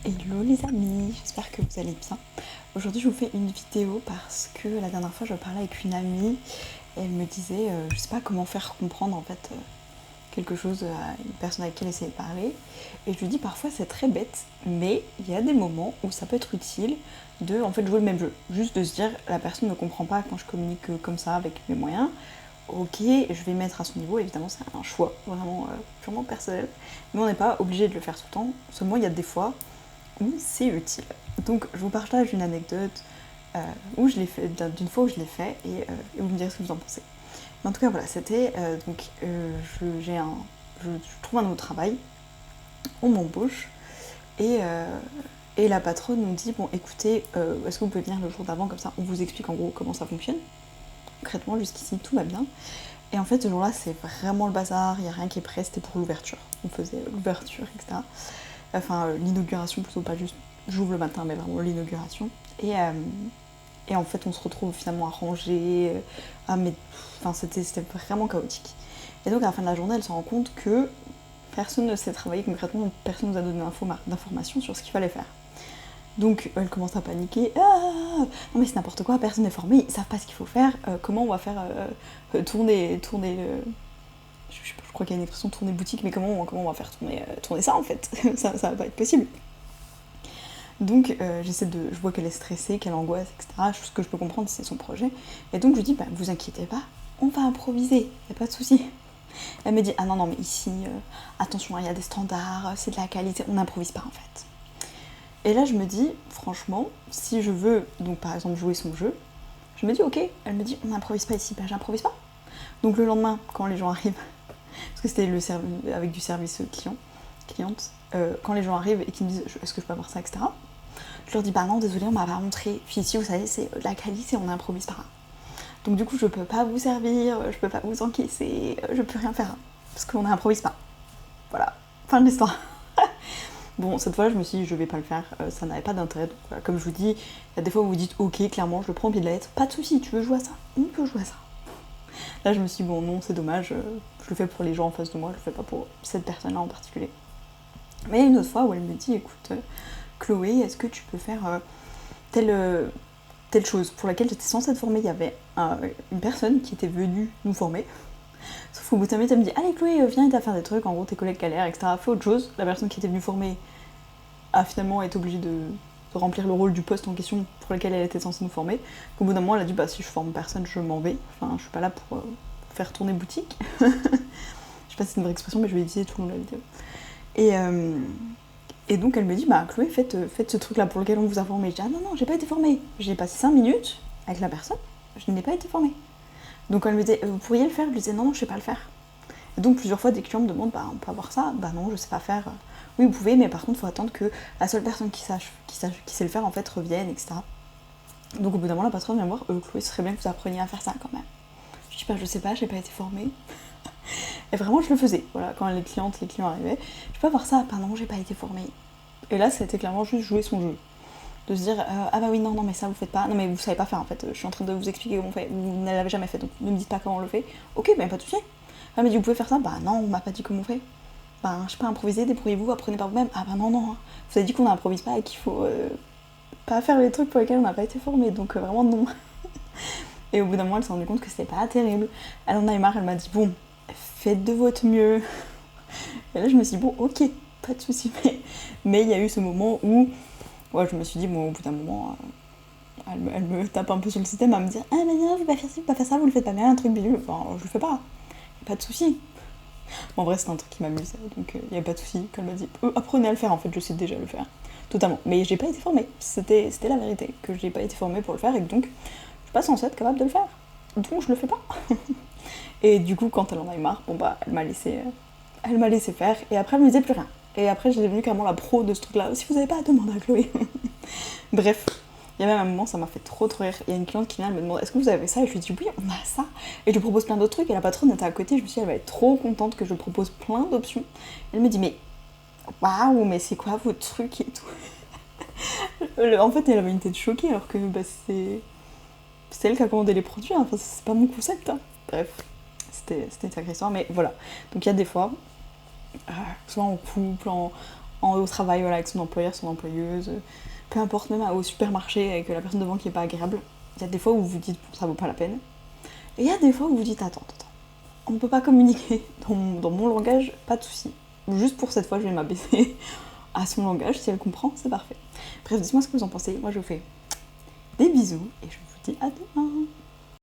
Hello les amis, j'espère que vous allez bien. Aujourd'hui je vous fais une vidéo parce que la dernière fois je parlais avec une amie et elle me disait je sais pas comment faire comprendre en fait quelque chose à une personne avec qui elle essayait de parler. Et je lui dis parfois c'est très bête, mais il y a des moments où ça peut être utile de en fait jouer le même jeu. Juste de se dire la personne ne comprend pas quand je communique comme ça avec mes moyens. Ok, je vais mettre à son niveau, évidemment c'est un choix vraiment purement personnel, mais on n'est pas obligé de le faire tout le temps. Seulement il y a des fois où c'est utile. Donc je vous partage une anecdote où je l'ai fait, d'une fois où je l'ai fait et vous me direz ce que vous en pensez. Mais en tout cas voilà, c'était je trouve un nouveau travail, on m'embauche et, et la patronne nous dit bon écoutez, est-ce que vous pouvez venir le jour d'avant comme ça on vous explique en gros comment ça fonctionne. Concrètement jusqu'ici tout va bien. Et en fait ce jour-là c'est vraiment le bazar, il n'y a rien qui est prêt, c'était pour l'ouverture. On faisait l'ouverture, etc. Enfin l'inauguration plutôt, pas juste j'ouvre le matin mais vraiment l'inauguration. Et en fait on se retrouve finalement à ranger, enfin c'était vraiment chaotique. Et donc à la fin de la journée elle se rend compte que personne ne sait travailler concrètement, personne nous a donné d'informations sur ce qu'il fallait faire. Donc elle commence à paniquer, ah non mais c'est n'importe quoi, personne n'est formé, ils savent pas ce qu'il faut faire, comment on va faire tourner je crois qu'il y a une expression tourner boutique, mais comment on va faire tourner ça en fait. Ça va pas être possible. Donc je vois qu'elle est stressée, qu'elle angoisse, etc. Ce que je peux comprendre, c'est son projet. Et donc je lui dis, bah vous inquiétez pas, on va improviser, y a pas de souci. Elle me dit, ah non non mais ici, attention, il y a des standards, c'est de la qualité, on n'improvise pas en fait. Et là je me dis, franchement, si je veux donc par exemple jouer son jeu, je me dis ok, elle me dit on n'improvise pas ici, bah j'improvise pas. Donc le lendemain, quand les gens arrivent, parce que c'était avec du service cliente, quand les gens arrivent et qu'ils me disent est-ce que je peux avoir ça, etc. Je leur dis bah non, désolé, on m'a pas montré. Puis ici, vous savez, c'est la qualité, on n'improvise pas. Donc du coup, je peux pas vous servir, je peux pas vous encaisser, je peux rien faire. Parce qu'on n'improvise pas. Voilà, fin de l'histoire. Bon, cette fois, je me suis dit, je vais pas le faire, ça n'avait pas d'intérêt. Donc voilà, comme je vous dis, il y a des fois où vous dites, ok, clairement, je le prends au pied de la lettre, pas de soucis, tu veux jouer à ça, on peut jouer à ça. Là, je me suis dit, bon, non, c'est dommage, je le fais pour les gens en face de moi, je le fais pas pour cette personne-là en particulier. Mais il y a une autre fois où elle me dit, écoute, Chloé, est-ce que tu peux faire telle chose pour laquelle j'étais censée être formée. Il y avait une personne qui était venue nous former. Sauf qu'au bout d'un moment, elle me dit allez Chloé, viens, t'as faire des trucs, en gros tes collègues galèrent, etc. Fais autre chose. La personne qui était venue former a finalement été obligée de remplir le rôle du poste en question pour lequel elle était censée nous former. Au bout d'un moment, elle a dit bah si je forme personne, je m'en vais. Enfin, je suis pas là pour faire tourner boutique. Je sais pas si c'est une vraie expression, mais je vais utiliser tout le long de la vidéo. Et donc elle me dit bah Chloé, faites ce truc là pour lequel on vous a formé. Je dis ah non non, j'ai pas été formée. J'ai passé 5 minutes avec la personne, je n'ai pas été formée. Donc elle me disait vous pourriez le faire. Je lui disais non non, je sais pas le faire. Et donc plusieurs fois des clients me demandent bah on peut avoir ça. Bah non, je sais pas faire. Oui vous pouvez, mais par contre il faut attendre que la seule personne qui sait le faire en fait revienne, etc. Donc au bout d'un moment la patronne vient me voir Chloé, ce serait bien que vous appreniez à faire ça quand même. Je dis bah je sais pas, j'ai pas été formée. Et vraiment je le faisais. Voilà, quand les clients arrivaient, je peux avoir ça. Pardon, j'ai pas été formée. Et là, c'était clairement juste jouer son jeu. De se dire, ah bah oui, non, non, mais ça vous faites pas. Non, mais vous savez pas faire en fait. Je suis en train de vous expliquer comment on fait. Vous ne l'avez jamais fait, donc ne me dites pas comment on le fait. Ok, mais pas de soucis. Ah, mais vous pouvez faire ça. Bah non, on m'a pas dit comment on fait. Bah, je sais pas, improviser, débrouillez-vous, apprenez par vous-même. Ah bah non, non. Hein. Vous avez dit qu'on n'improvise pas et qu'il faut pas faire les trucs pour lesquels on n'a pas été formé. Donc vraiment non. Et au bout d'un moment, elle s'est rendue compte que c'était pas terrible. Elle en a eu marre, elle m'a dit, bon, faites de votre mieux. Et là, je me suis dit, bon, ok, pas de soucis. Mais il y a eu ce moment où ouais, je me suis dit, bon, au bout d'un moment, elle me tape un peu sur le système à me dire ah, mais non, vous pouvez pas faire ci, vous pouvez pas faire ça, vous le faites pas bien, un truc bidule. Enfin, je le fais pas, pas de soucis. Bon, en vrai, c'était un truc qui m'amuse, donc il y a pas de soucis. Quand elle m'a dit apprenez à le faire, en fait, je sais déjà le faire. Totalement. Mais j'ai pas été formée. C'était la vérité, que j'ai pas été formée pour le faire et que donc, je suis pas censée être capable de le faire. Donc, je le fais pas. Et du coup, quand elle en a eu marre, bon bah, elle m'a laissé faire et après, elle me disait plus rien. Et après, j'ai devenu carrément la pro de ce truc-là. Si vous avez pas à demander à Chloé. Bref, il y a même un moment, ça m'a fait trop rire. Il y a une cliente qui vient, elle me demande est-ce que vous avez ça. Et je lui dis oui, on a ça. Et je lui propose plein d'autres trucs. Et la patronne était à côté. Je me suis dit, elle va être trop contente que je propose plein d'options. Elle me dit mais waouh, mais c'est quoi votre truc et tout. En fait, elle avait une tête choquée alors que bah, c'est elle qui a commandé les produits. Hein. Enfin, c'est pas mon concept. Hein. Bref, c'était une sacrée histoire. Mais voilà. Donc il y a des fois, soit en couple, au travail, voilà, avec son employeur, son employeuse, peu importe, même au supermarché avec la personne devant qui est pas agréable. Il y a des fois où vous vous dites ça vaut pas la peine. Et il y a des fois où vous dites attends, on ne peut pas communiquer dans mon langage, pas de souci. Juste pour cette fois, je vais m'abaisser à son langage, si elle comprend, c'est parfait. Bref, dites-moi ce que vous en pensez. Moi, je vous fais des bisous et je vous dis à demain.